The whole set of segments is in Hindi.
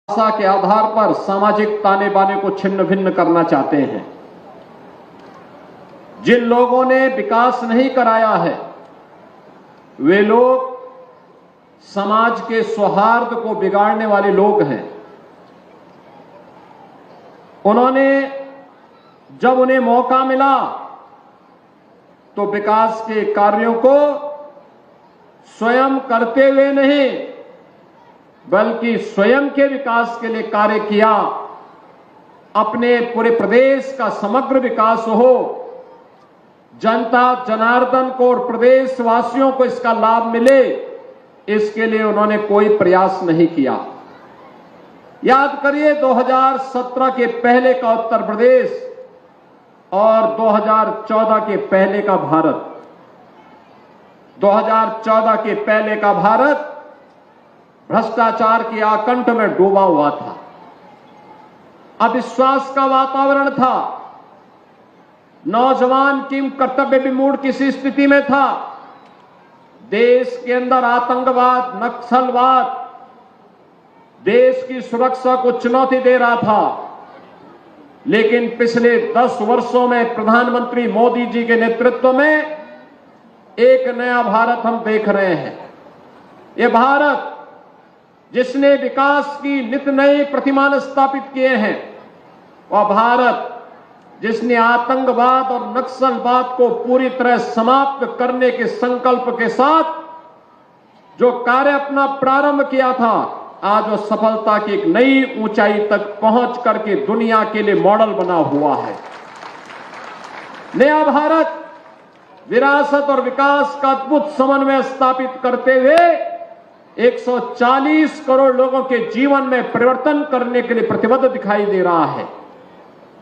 भाषा के आधार पर सामाजिक ताने बाने को छिन्न भिन्न करना चाहते हैं। जिन लोगों ने विकास नहीं कराया है वे लोग समाज के सौहार्द को बिगाड़ने वाले लोग हैं। उन्होंने जब उन्हें मौका मिला तो विकास के कार्यों को स्वयं करते हुए नहीं बल्कि स्वयं के विकास के लिए कार्य किया। अपने पूरे प्रदेश का समग्र विकास हो, जनता जनार्दन को और प्रदेशवासियों को इसका लाभ मिले, इसके लिए उन्होंने कोई प्रयास नहीं किया। याद करिए 2017 के पहले का उत्तर प्रदेश और 2014 के पहले का भारत। 2014 के पहले का भारत भ्रष्टाचार के आकंठ में डूबा हुआ था। अविश्वास का वातावरण था। नौजवान किम कर्तव्य विमूढ़ किसी स्थिति में था। देश के अंदर आतंकवाद, नक्सलवाद देश की सुरक्षा को चुनौती दे रहा था। लेकिन पिछले 10 वर्षों में प्रधानमंत्री मोदी जी के नेतृत्व में एक नया भारत हम देख रहे हैं। यह भारत जिसने विकास की नित नई प्रतिमान स्थापित किए हैं, वह भारत जिसने आतंकवाद और नक्सलवाद को पूरी तरह समाप्त करने के संकल्प के साथ जो कार्य अपना प्रारंभ किया था, आज वो सफलता की एक नई ऊंचाई तक पहुंच करके दुनिया के लिए मॉडल बना हुआ है। नया भारत विरासत और विकास का अद्भुत समन्वय स्थापित करते हुए 140 करोड़ लोगों के जीवन में परिवर्तन करने के लिए प्रतिबद्ध दिखाई दे रहा है।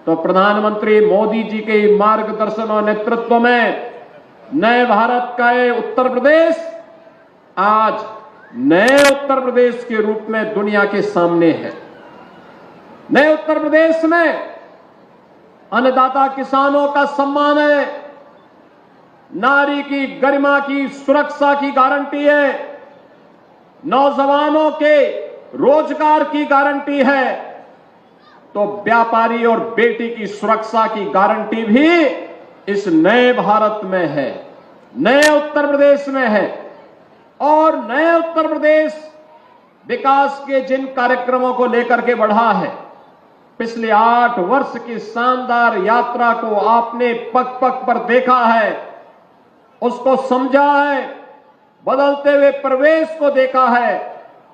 तो प्रधानमंत्री मोदी जी के मार्गदर्शन और नेतृत्व में नए भारत का ये उत्तर प्रदेश आज नए उत्तर प्रदेश के रूप में दुनिया के सामने है। नए उत्तर प्रदेश में अन्नदाता किसानों का सम्मान है, नारी की गरिमा की सुरक्षा की गारंटी है, नौजवानों के रोजगार की गारंटी है, तो व्यापारी और बेटी की सुरक्षा की गारंटी भी इस नए भारत में है, नए उत्तर प्रदेश में है। और नए उत्तर प्रदेश विकास के जिन कार्यक्रमों को लेकर के बढ़ा है, पिछले 8 वर्ष की शानदार यात्रा को आपने पग पग पर देखा है, उसको समझा है, बदलते हुए परिवेश को देखा है,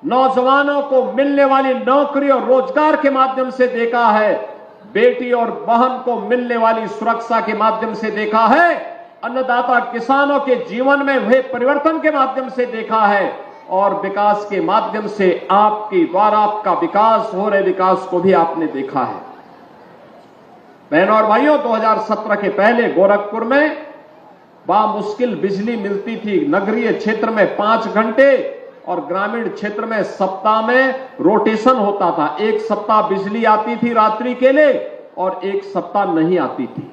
नौजवानों को मिलने वाली नौकरी और रोजगार के माध्यम से देखा है, बेटी और बहन को मिलने वाली सुरक्षा के माध्यम से देखा है, अन्नदाता किसानों के जीवन में हुए परिवर्तन के माध्यम से देखा है, और विकास के माध्यम से आपकी द्वारा आपका विकास हो रहे विकास को भी आपने देखा है। बहनों और भाइयों, 2017 के पहले गोरखपुर में मुश्किल बिजली मिलती थी। नगरीय क्षेत्र में 5 घंटे और ग्रामीण क्षेत्र में सप्ताह में रोटेशन होता था। एक सप्ताह बिजली आती थी रात्रि के लिए और एक सप्ताह नहीं आती थी।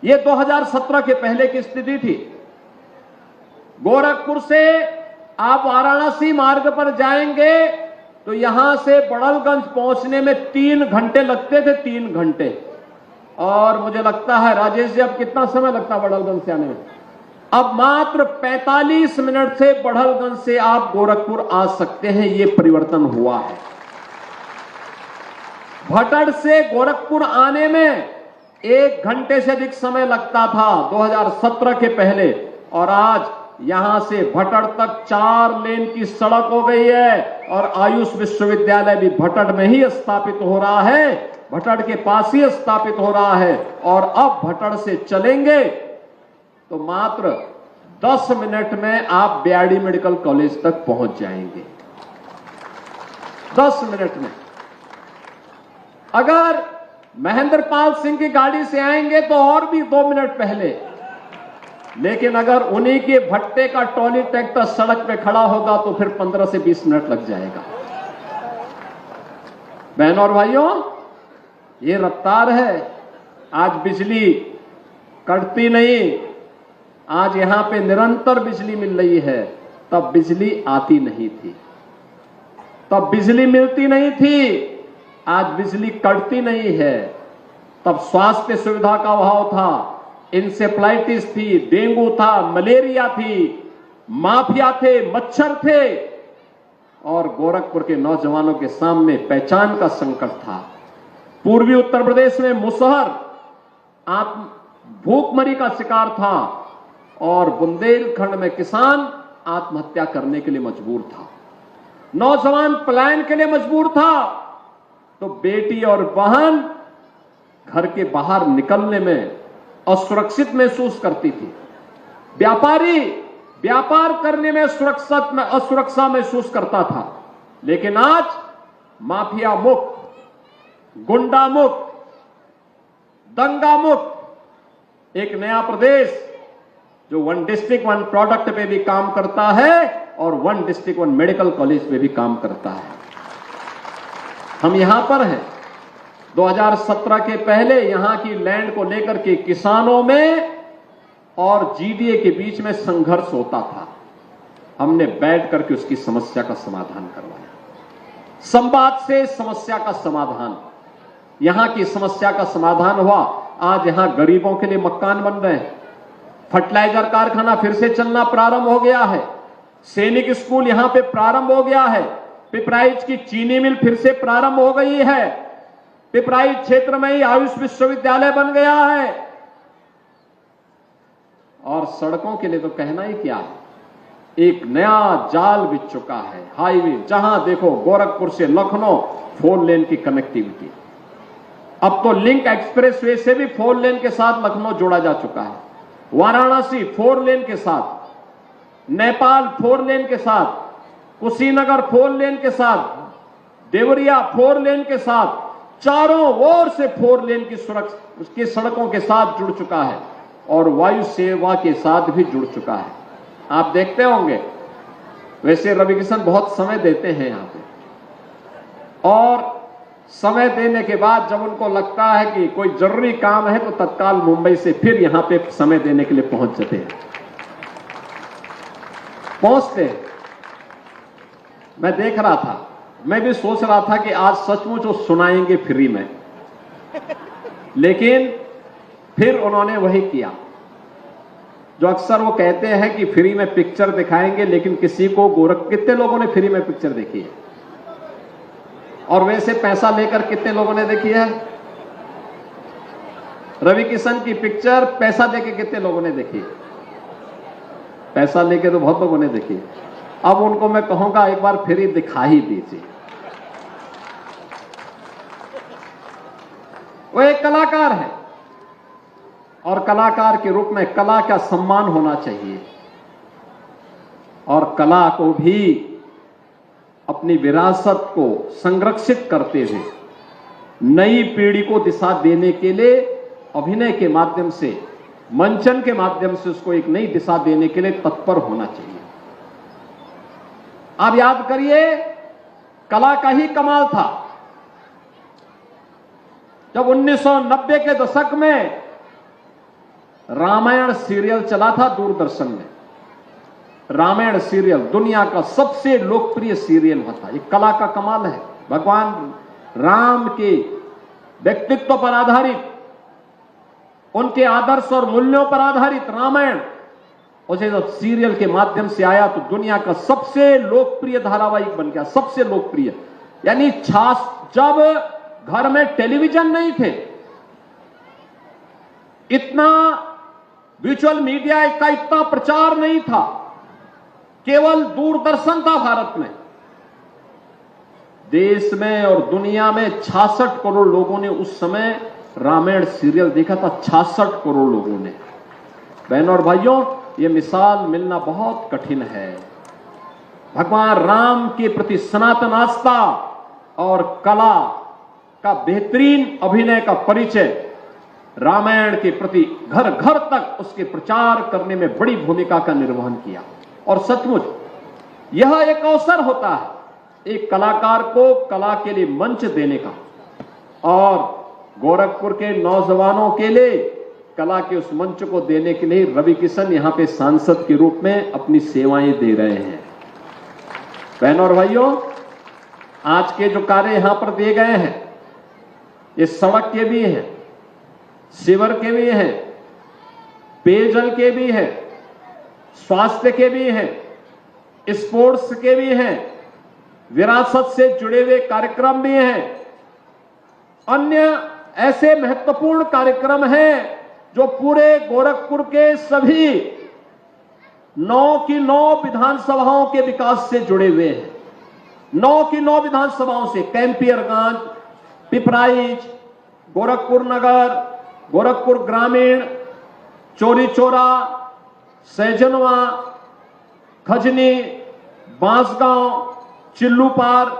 यह 2017 के पहले की स्थिति थी। गोरखपुर से आप वाराणसी मार्ग पर जाएंगे तो यहां से बड़लगंज पहुंचने में 3 घंटे लगते थे, 3 घंटे। और मुझे लगता है राजेश जी, अब कितना समय लगता है बड़लगंज से आने में? अब मात्र 45 मिनट से बड़लगंज से आप गोरखपुर आ सकते हैं। यह परिवर्तन हुआ है। भटड़ से गोरखपुर आने में 1 घंटे से अधिक समय लगता था 2017 के पहले, और आज यहां से भटड़ तक 4 लेन की सड़क हो गई है और आयुष विश्वविद्यालय भी भटड़ में ही स्थापित हो रहा है, भटड़ के पास ही स्थापित हो रहा है। और अब भटड़ से चलेंगे तो मात्र 10 मिनट में आप बीआरडी मेडिकल कॉलेज तक पहुंच जाएंगे। 10 मिनट में। अगर महेंद्र पाल सिंह की गाड़ी से आएंगे तो और भी 2 मिनट पहले। लेकिन अगर उन्हीं के भट्टे का ट्रॉली ट्रैक्टर सड़क पे खड़ा होगा तो फिर 15 से 20 मिनट लग जाएगा। बहनों और भाइयों, ये रफ्तार है। आज बिजली कटती नहीं, आज यहां पे निरंतर बिजली मिल रही है, तब बिजली आती नहीं थी। तब बिजली मिलती नहीं थी, आज बिजली कटती नहीं है। तब स्वास्थ्य सुविधा का अभाव था, इंसेफ्लाइटिस थी, डेंगू था, मलेरिया थी, माफिया थे, मच्छर थे, और गोरखपुर के नौजवानों के सामने पहचान का संकट था। पूर्वी उत्तर प्रदेश में मुसहर भूखमरी का शिकार था और बुंदेलखंड में किसान आत्महत्या करने के लिए मजबूर था, नौजवान पलायन के लिए मजबूर था। तो बेटी और बहन घर के बाहर निकलने में असुरक्षित महसूस करती थी, व्यापारी व्यापार करने में असुरक्षा महसूस करता था। लेकिन आज माफिया मुक्त, गुंडा मुक्त, दंगा मुक्त एक नया प्रदेश जो 1 डिस्ट्रिक्ट 1 प्रोडक्ट पे भी काम करता है और 1 डिस्ट्रिक्ट 1 मेडिकल कॉलेज पे भी काम करता है। हम यहां पर हैं। 2017 के पहले यहां की लैंड को लेकर के किसानों में और जीडीए के बीच में संघर्ष होता था। हमने बैठ करके उसकी समस्या का समाधान करवाया, संवाद से समस्या का समाधान। यहां की समस्या का समाधान हुआ। आज यहां गरीबों के लिए मकान बन रहे हैं, फर्टिलाइजर कारखाना फिर से चलना प्रारंभ हो गया है, सैनिक स्कूल यहां पे प्रारंभ हो गया है, पिपराइच की चीनी मिल फिर से प्रारंभ हो गई है, पिपराइच क्षेत्र में ही आयुष विश्वविद्यालय बन गया है। और सड़कों के लिए तो कहना ही क्या है, एक नया जाल बिछ चुका है, हाईवे। जहां देखो गोरखपुर से लखनऊ 4 लेन की कनेक्टिविटी। अब तो लिंक एक्सप्रेसवे से भी 4 लेन के साथ लखनऊ जोड़ा जा चुका है, वाराणसी 4 लेन के साथ, नेपाल 4 लेन के साथ, कुशीनगर 4 लेन के साथ, देवरिया 4 लेन के साथ, चारों ओर से 4 लेन की सुरक्षा उसकी सड़कों के साथ जुड़ चुका है और वायु सेवा के साथ भी जुड़ चुका है। आप देखते होंगे, वैसे रवि किशन बहुत समय देते हैं यहां पे, और समय देने के बाद जब उनको लगता है कि कोई जरूरी काम है तो तत्काल मुंबई से फिर यहां पे समय देने के लिए पहुंच जाते हैं, पहुंचते हैं। मैं देख रहा था, मैं भी सोच रहा था कि आज सचमुच वो सुनाएंगे फ्री में, लेकिन फिर उन्होंने वही किया जो अक्सर वो कहते हैं कि फ्री में पिक्चर दिखाएंगे, लेकिन किसी को कितने लोगों ने फ्री में पिक्चर देखी है? और वैसे पैसा लेकर कितने लोगों ने देखी है? रवि किशन की पिक्चर पैसा देके कितने लोगों ने देखी? पैसा लेके तो बहुत लोगों ने देखी। अब उनको मैं कहूंगा एक बार फ्री दिखा ही दीजिए। वो एक कलाकार है और कलाकार के रूप में कला का सम्मान होना चाहिए, और कला को भी अपनी विरासत को संरक्षित करते हुए नई पीढ़ी को दिशा देने के लिए अभिनय के माध्यम से, मंचन के माध्यम से उसको एक नई दिशा देने के लिए तत्पर होना चाहिए। आप याद करिए, कला का ही कमाल था जब 1990 के दशक में रामायण सीरियल चला था दूरदर्शन में। रामायण सीरियल दुनिया का सबसे लोकप्रिय सीरियल था। ये कला का कमाल है। भगवान राम के व्यक्तित्व पर आधारित, उनके आदर्श और मूल्यों पर आधारित रामायण, उसे जब सीरियल के माध्यम से आया तो दुनिया का सबसे लोकप्रिय धारावाहिक बन गया, सबसे लोकप्रिय। यानी जब घर में टेलीविजन नहीं थे, इतना विजुअल मीडिया का इतना प्रचार नहीं था, केवल दूरदर्शन था भारत में। देश में और दुनिया में 66 करोड़ लोगों ने उस समय रामायण सीरियल देखा था। 66 करोड़ लोगों ने। बहनों और भाइयों, ये मिसाल मिलना बहुत कठिन है। भगवान राम के प्रति सनातन आस्था और कला का बेहतरीन अभिनय का परिचय रामायण के प्रति घर घर तक उसके प्रचार करने में बड़ी भूमिका का निर्वहन किया। और सचमुच यह एक अवसर होता है एक कलाकार को कला के लिए मंच देने का, और गोरखपुर के नौजवानों के लिए कला के उस मंच को देने के लिए रवि किशन यहां पे सांसद के रूप में अपनी सेवाएं दे रहे हैं। बहनों और भाइयों, आज के जो कार्य यहां पर दिए गए हैं, ये सड़क के भी हैं, सीवर के भी हैं, पेयजल के भी हैं, स्वास्थ्य के भी हैं, स्पोर्ट्स के भी हैं, विरासत से जुड़े हुए कार्यक्रम भी हैं, अन्य ऐसे महत्वपूर्ण कार्यक्रम हैं जो पूरे गोरखपुर के सभी 9 की 9 विधानसभाओं के विकास से जुड़े हुए हैं। 9 की 9 विधानसभाओं से कैंपियरगंज, पिपराइच, गोरखपुर नगर, गोरखपुर ग्रामीण, चौरी चौरा, सैजनवा, खजनी, बांसगांव, चिल्लूपार,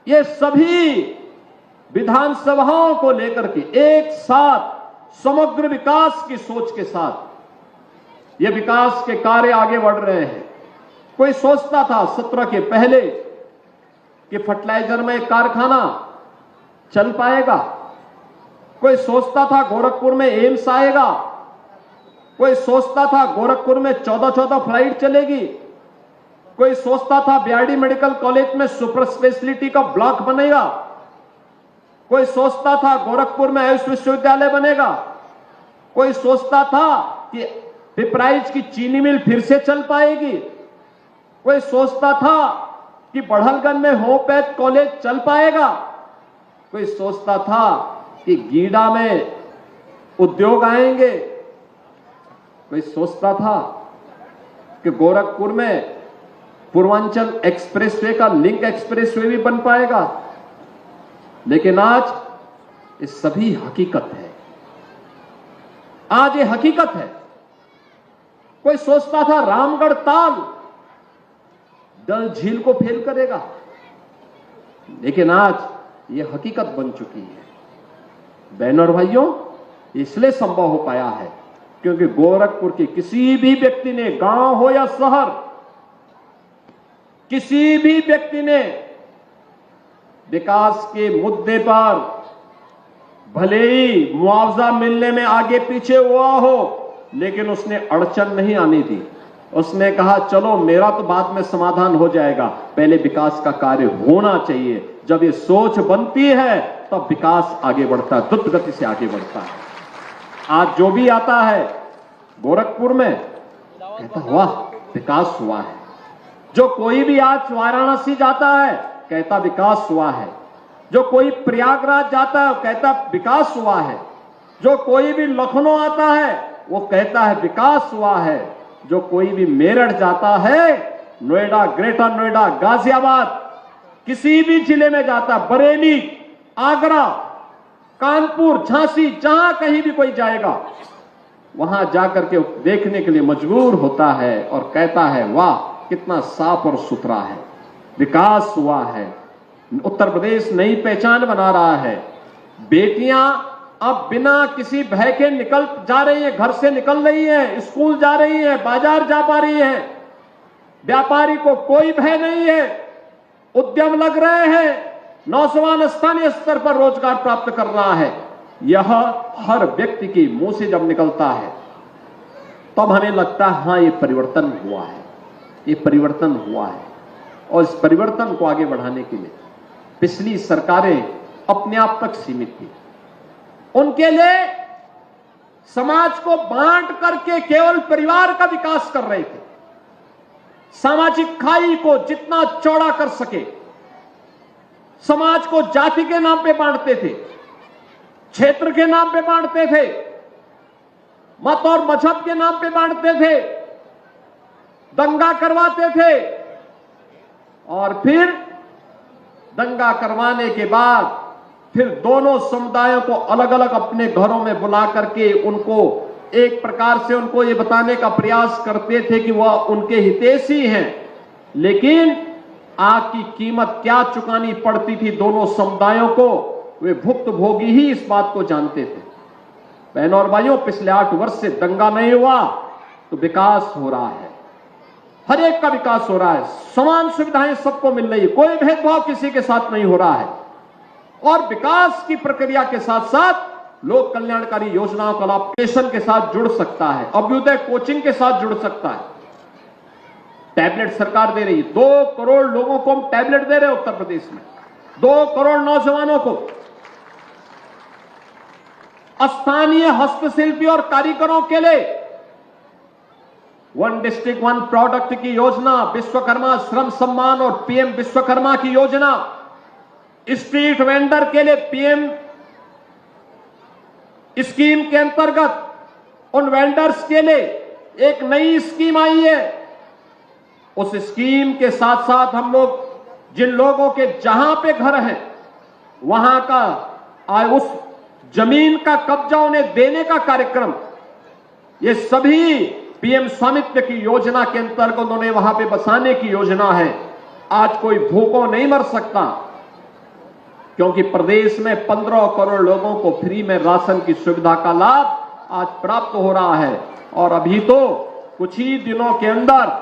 ये सभी विधानसभाओं को लेकर के एक साथ समग्र विकास की सोच के साथ ये विकास के कार्य आगे बढ़ रहे हैं। कोई सोचता था 17 के पहले कि फर्टिलाइजर में एक कारखाना चल पाएगा, कोई सोचता था गोरखपुर में एम्स आएगा, कोई सोचता था गोरखपुर में 14-14 फ्लाइट चलेगी, कोई सोचता था बीआरडी मेडिकल कॉलेज में सुपर स्पेशलिटी का ब्लॉक बनेगा, कोई सोचता था गोरखपुर में आयुष विश्वविद्यालय बनेगा, कोई सोचता था कि पिपराइच की चीनी मिल फिर से चल पाएगी, कोई सोचता था कि बढ़लगंज में होम्योपैथ कॉलेज चल पाएगा, कोई सोचता था कि गीडा में उद्योग आएंगे, कोई सोचता था कि गोरखपुर में पूर्वांचल एक्सप्रेसवे का लिंक एक्सप्रेसवे भी बन पाएगा। लेकिन आज ये सभी हकीकत है, आज ये हकीकत है। कोई सोचता था रामगढ़ ताल डल झील को फेल करेगा, लेकिन आज ये हकीकत बन चुकी है। बहनों और भाइयों, इसलिए संभव हो पाया है क्योंकि गोरखपुर के किसी भी व्यक्ति ने, गांव हो या शहर, किसी भी व्यक्ति ने विकास के मुद्दे पर भले ही मुआवजा मिलने में आगे पीछे हुआ हो, लेकिन उसने अड़चन नहीं आनी दी। उसने कहा चलो मेरा तो बाद में समाधान हो जाएगा, पहले विकास का कार्य होना चाहिए। जब ये सोच बनती है तब विकास आगे बढ़ता है, द्रुत गति से आगे बढ़ता है। आज जो भी आता है गोरखपुर में कहता वाह विकास हुआ है। जो कोई भी आज वाराणसी जाता है कहता विकास हुआ है। जो कोई प्रयागराज जाता है कहता विकास हुआ है। जो कोई भी लखनऊ आता है वो कहता है विकास हुआ है। जो कोई भी मेरठ जाता है, नोएडा, ग्रेटर नोएडा, गाजियाबाद, किसी भी जिले में जाता, बरेली, आगरा, कानपुर, झांसी, जहां कहीं भी कोई जाएगा वहां जाकर के देखने के लिए मजबूर होता है और कहता है वाह कितना साफ और सुथरा है, विकास हुआ है। उत्तर प्रदेश नई पहचान बना रहा है। बेटियां अब बिना किसी भय के निकल जा रही हैं, घर से निकल रही हैं, स्कूल जा रही हैं, बाजार जा पा रही हैं। व्यापारी को कोई भय नहीं है, उद्यम लग रहे हैं, नौजवान स्थानीय स्तर पर रोजगार प्राप्त कर रहा है। यह हर व्यक्ति के मुंह से जब निकलता है तब हमें लगता है हाँ ये परिवर्तन हुआ है, ये परिवर्तन हुआ है। और इस परिवर्तन को आगे बढ़ाने के लिए पिछली सरकारें अपने आप तक सीमित थी। उनके लिए समाज को बांट करके केवल परिवार का विकास कर रहे थे। सामाजिक खाई को जितना चौड़ा कर सके, समाज को जाति के नाम पे बांटते थे, क्षेत्र के नाम पे बांटते थे, मत और मजहब के नाम पे बांटते थे, दंगा करवाते थे और फिर दंगा करवाने के बाद फिर दोनों समुदायों को अलग अलग अपने घरों में बुला करके उनको एक प्रकार से उनको ये बताने का प्रयास करते थे कि वह उनके हितैषी हैं। लेकिन आग की कीमत क्या चुकानी पड़ती थी दोनों समुदायों को, वे भुक्तभोगी ही इस बात को जानते थे। बहनों और भाइयों, पिछले 8 वर्ष से दंगा नहीं हुआ तो विकास हो रहा है, हर एक का विकास हो रहा है, समान सुविधाएं सबको मिल रही है, कोई भेदभाव किसी के साथ नहीं हो रहा है। और विकास की प्रक्रिया के साथ साथ लोक कल्याणकारी योजनाओं का लाभ पेंशन के साथ जुड़ सकता है, अभ्युदय कोचिंग के साथ जुड़ सकता है। टैबलेट सरकार दे रही है। 2 करोड़ लोगों को हम टैबलेट दे रहे हैं उत्तर प्रदेश में, 2 करोड़ नौजवानों को। स्थानीय हस्तशिल्पी और कारीगरों के लिए 1 डिस्ट्रिक्ट 1 प्रोडक्ट की योजना, विश्वकर्मा श्रम सम्मान और पीएम विश्वकर्मा की योजना, स्ट्रीट वेंडर के लिए पीएम स्कीम के अंतर्गत उन वेंडर्स के लिए एक नई स्कीम आई है। उस स्कीम के साथ साथ हम लोग जिन लोगों के जहां पे घर है वहां का उस जमीन का कब्जा उन्हें देने का कार्यक्रम, ये सभी पीएम स्वामित्व की योजना के अंतर्गत उन्होंने वहां पे बसाने की योजना है। आज कोई भूखों नहीं मर सकता, क्योंकि प्रदेश में 15 करोड़ लोगों को फ्री में राशन की सुविधा का लाभ आज प्राप्त हो रहा है। और अभी तो कुछ ही दिनों के अंदर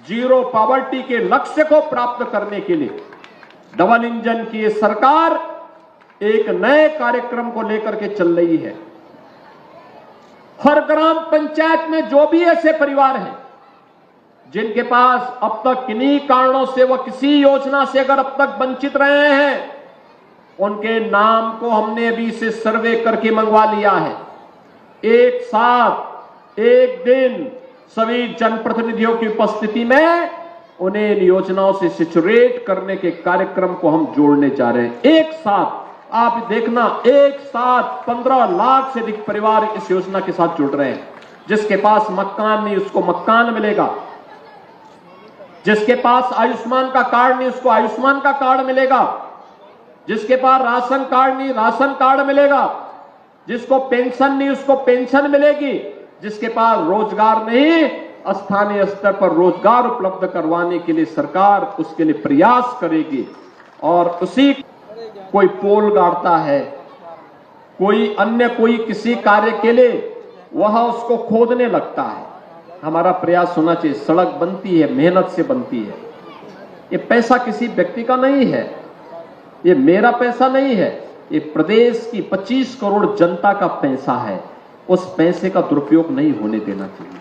जीरो पॉवर्टी के लक्ष्य को प्राप्त करने के लिए डबल इंजन की ये सरकार एक नए कार्यक्रम को लेकर के चल रही है। हर ग्राम पंचायत में जो भी ऐसे परिवार हैं जिनके पास अब तक किन्हीं कारणों से वह किसी योजना से अगर अब तक वंचित रहे हैं, उनके नाम को हमने अभी से सर्वे करके मंगवा लिया है। एक साथ एक दिन सभी जनप्रतिनिधियों की उपस्थिति में उन्हें इन योजनाओं से सिचुएट करने के कार्यक्रम को हम जोड़ने जा रहे हैं। एक साथ आप देखना, एक साथ 15 लाख से अधिक परिवार इस योजना के साथ जुड़ रहे हैं। जिसके पास मकान नहीं उसको मकान मिलेगा, जिसके पास आयुष्मान का कार्ड नहीं उसको आयुष्मान का कार्ड मिलेगा, जिसके पास राशन कार्ड नहीं राशन कार्ड मिलेगा, जिसको पेंशन नहीं उसको पेंशन मिलेगी, जिसके पास रोजगार नहीं स्थानीय स्तर पर रोजगार उपलब्ध करवाने के लिए सरकार उसके लिए प्रयास करेगी। और उसी कोई पोल गाड़ता है, कोई अन्य कोई किसी कार्य के लिए वह उसको खोदने लगता है। हमारा प्रयास होना चाहिए, सड़क बनती है मेहनत से बनती है। ये पैसा किसी व्यक्ति का नहीं है, ये मेरा पैसा नहीं है, ये प्रदेश की 25 करोड़ जनता का पैसा है। उस पैसे का दुरुपयोग नहीं होने देना चाहिए।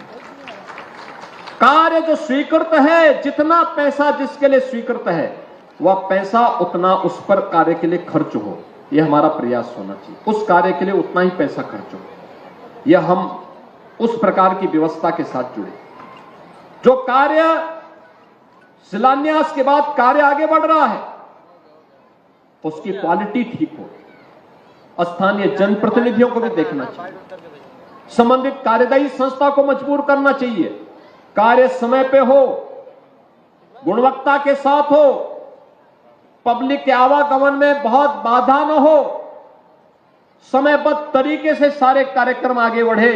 कार्य जो स्वीकृत है, जितना पैसा जिसके लिए स्वीकृत है वह पैसा उतना उस पर कार्य के लिए खर्च हो, यह हमारा प्रयास होना चाहिए। उस कार्य के लिए उतना ही पैसा खर्च हो, यह हम उस प्रकार की व्यवस्था के साथ जुड़े। जो कार्य शिलान्यास के बाद कार्य आगे बढ़ रहा है उसकी क्वालिटी ठीक हो, स्थानीय जनप्रतिनिधियों को भी देखना चाहिए, संबंधित कार्यदायी संस्था को मजबूर करना चाहिए, कार्य समय पे हो, गुणवत्ता के साथ हो, पब्लिक के आवागमन में बहुत बाधा न हो, समयबद्ध तरीके से सारे कार्यक्रम आगे बढ़े,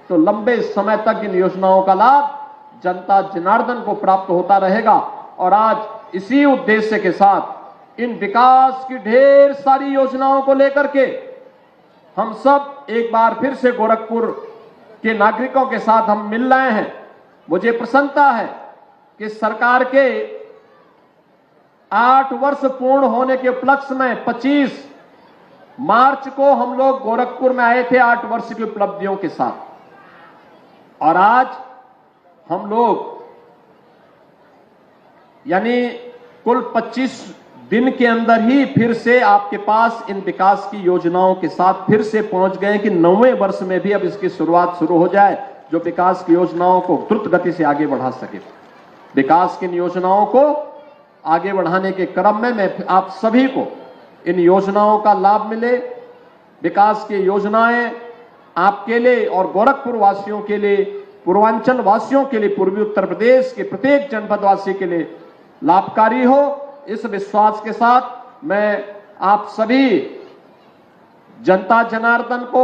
तो लंबे समय तक इन योजनाओं का लाभ जनता जनार्दन को प्राप्त होता रहेगा। और आज इसी उद्देश्य के साथ इन विकास की ढेर सारी योजनाओं को लेकर के हम सब एक बार फिर से गोरखपुर के नागरिकों के साथ हम मिल रहे हैं। मुझे प्रसन्नता है कि सरकार के 8 वर्ष पूर्ण होने के उपलक्ष्य में 25 मार्च को हम लोग गोरखपुर में आए थे 8 वर्ष की उपलब्धियों के साथ, और आज हम लोग यानी कुल 25 दिन के अंदर ही फिर से आपके पास इन विकास की योजनाओं के साथ फिर से पहुंच गए कि 9वें वर्ष में भी अब इसकी शुरुआत शुरू हो जाए, जो विकास की योजनाओं को द्रुत गति से आगे बढ़ा सके। विकास की योजनाओं को आगे बढ़ाने के क्रम में मैं आप सभी को इन योजनाओं का लाभ मिले। विकास की योजनाएं आपके लिए और गोरखपुर वासियों के लिए, पूर्वांचल वासियों के लिए, पूर्वी उत्तर प्रदेश के प्रत्येक जनपद वासी के लिए लाभकारी हो, इस विश्वास के साथ मैं आप सभी जनता जनार्दन को